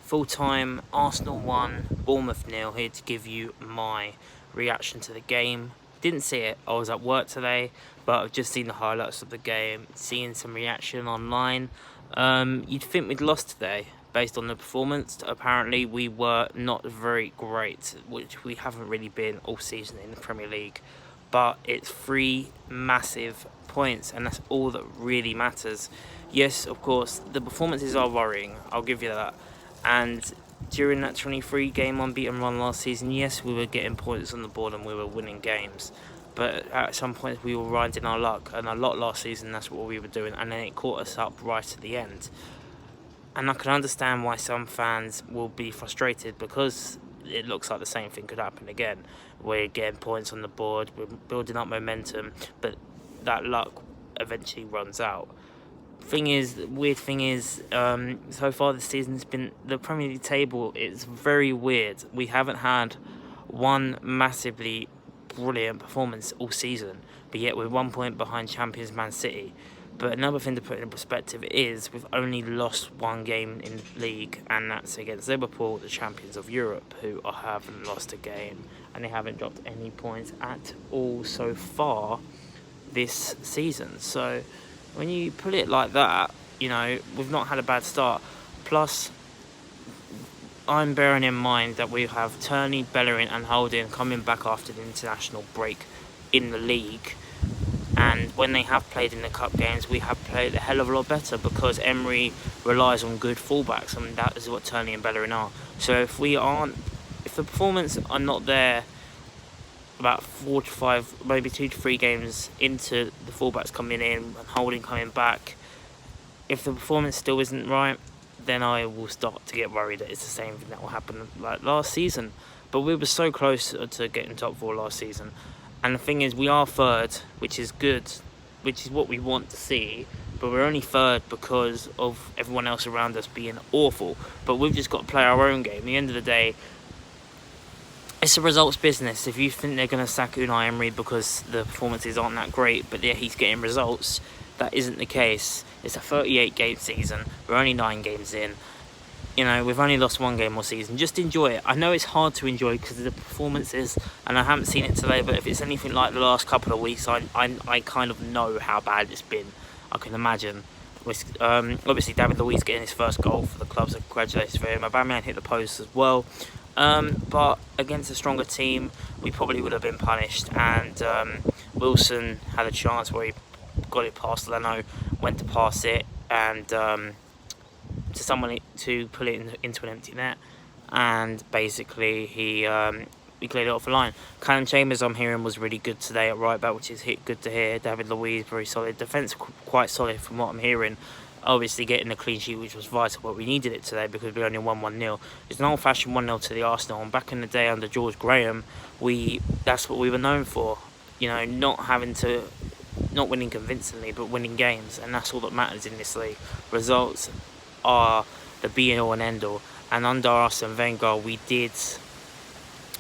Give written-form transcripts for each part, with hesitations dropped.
Full time, Arsenal 1, Bournemouth 0, here to give you my reaction to the game. Didn't see it, I was at work today, but I've just seen the highlights of the game, seeing some reaction online. You'd think we'd lost today, based on the performance. Apparently we were not very great, which we haven't really been all season in the Premier League. But it's 3 massive points, and that's all that really matters. Yes, of course, the performances are worrying, I'll give you that. And during that 23 game unbeaten run last season, yes, we were getting points on the board and we were winning games. But at some point we were riding our luck, and a lot last season that's what we were doing, and then it caught us up right at the end. And I can understand why some fans will be frustrated, because it looks like the same thing could happen again. We're getting points on the board, we're building up momentum, but that luck eventually runs out. The weird thing is, so far this season has been, the Premier League table is very weird. We haven't had one massively brilliant performance all season, but yet we're 1 point behind champions Man City. But another thing to put in perspective is we've only lost 1 game in the league, and that's against Liverpool, the champions of Europe, who haven't lost a game, and they haven't dropped any points at all so far this season. So when you put it like that, you know, we've not had a bad start. Plus, I'm bearing in mind that we have Turney, Bellerin and Holding coming back after the international break in the league. And when they have played in the cup games, we have played a hell of a lot better, because Emery relies on good fullbacks, and that is what Turney and Bellerin are. So if the performance are not there about 4 to 5, maybe 2 to 3 games into the fullbacks coming in and Holding coming back, if the performance still isn't right, then I will start to get worried that it's the same thing that will happen like last season. But we were so close to getting top 4 last season. And the thing is, we are 3rd, which is good, which is what we want to see, but we're only 3rd because of everyone else around us being awful. But we've just got to play our own game. At the end of the day, it's a results business. If you think they're going to sack Unai Emery because the performances aren't that great, but yeah, he's getting results, that isn't the case. It's a 38-game season. We're only 9 games in. You know, we've only lost 1 game all season. Just enjoy it. I know it's hard to enjoy because of the performances, and I haven't seen it today, but if it's anything like the last couple of weeks, I kind of know how bad it's been. I can imagine. Obviously, David Luiz getting his first goal for the club, so congratulations for him. Aubameyang hit the post as well. But against a stronger team, we probably would have been punished. And Wilson had a chance where he got it past Leno, went to pass it, and to someone to pull it into an empty net, and basically he cleared it off the line. Callum Chambers, I'm hearing, was really good today at right back, which is good to hear. David Luiz, very solid. Defence quite solid from what I'm hearing. Obviously getting the clean sheet, which was vital, but we needed it today because we only won 1-0. It's an old-fashioned 1-0 to the Arsenal, and back in the day under George Graham, that's what we were known for. You know, not winning convincingly, but winning games, and that's all that matters in this league. Results are the be-all and end-all, and under Arsene Wenger we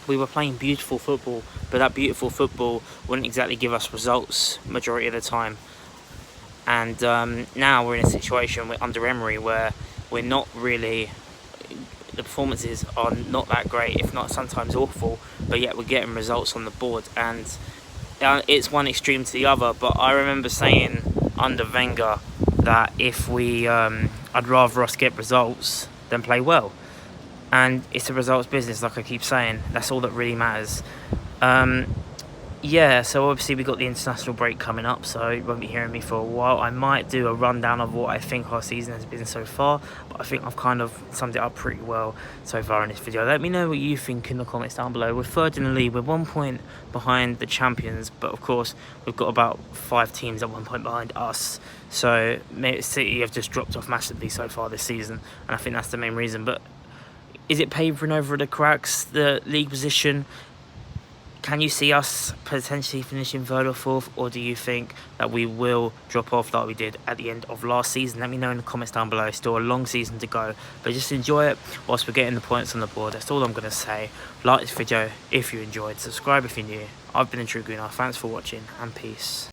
were playing beautiful football, but that beautiful football wouldn't exactly give us results majority of the time. And now we're in a situation under Emery where we're not really, the performances are not that great, if not sometimes awful, but yet we're getting results on the board, and it's one extreme to the other. But I remember saying under Wenger that if I'd rather us get results than play well, and it's a results business, like I keep saying. That's all that really matters. Yeah, so obviously we got the international break coming up, so you won't be hearing me for a while. I might do a rundown of what I think our season has been so far, but I think I've kind of summed it up pretty well so far in this video. Let me know what you think in the comments down below. We're 3rd in the league, we're 1 point behind the champions, but of course we've got about 5 teams at 1 point behind us. So City have just dropped off massively so far this season, and I think that's the main reason. But is it papering over the cracks, the league position? Can you see us potentially finishing 3rd or 4th, or do you think that we will drop off like we did at the end of last season? Let me know in the comments down below. Still a long season to go, but just enjoy it whilst we're getting the points on the board. That's all I'm going to say. Like this video if you enjoyed, subscribe if you're new. I've been the True Gooner. Thanks for watching, and peace.